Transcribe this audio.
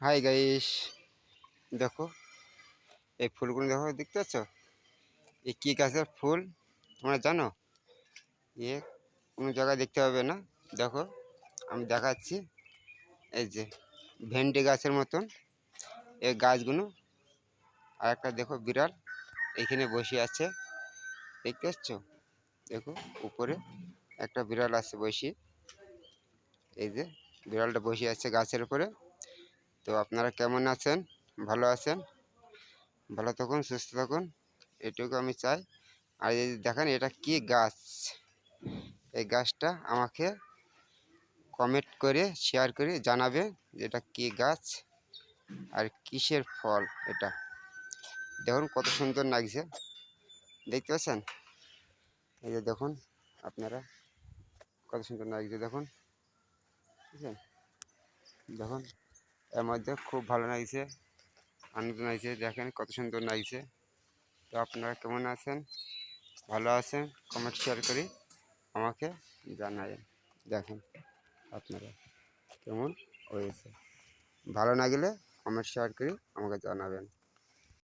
Hi guys, দেখো এই ফুলগুলো দেখো, দেখতে পাচ্ছ? এই কি গাছের ফুল তোমরা জানো? এ কোনো জায়গায় দেখতে পাবে না। দেখো আমি দেখাচ্ছি। এই যে ভেন্ডি গাছের মতন এই গাছগুলো। আর একটা দেখো বিড়াল এখানে বসে আছে, দেখতে পাচ্ছ? দেখো উপরে একটা বিড়াল আছে বসে। এই যে বিড়ালটা বসে আছে গাছের উপরে। তো আপনারা কেমন আছেন? ভালো আছেন? ভালো থাকুন, সুস্থ থাকুন, এটুকু আমি চাই। আর এই যে দেখেন এটা কি গাছ, এই গাছটা আমাকে কমেন্ট করে শেয়ার করে জানাবে যে এটা কি গাছ আর কিসের ফল। এটা দেখুন কত সুন্দর লাগছে, দেখতে পাচ্ছেন? এই যে দেখুন আপনারা, কত সুন্দর লাগছে দেখুন, বুঝলেন? দেখুন এর মধ্যে খুব ভালো লাগছে, আনন্দ লাগছে, দেখেন কত সুন্দর লাগছে। তো আপনারা কেমন আছেন? ভালো আছেন? কমেন্ট শেয়ার করে আমাকে জানাবেন। দেখেন আপনারা কেমন হয়েছে। ভালো না গেলে কমেন্ট শেয়ার করে আমাকে জানাবেন।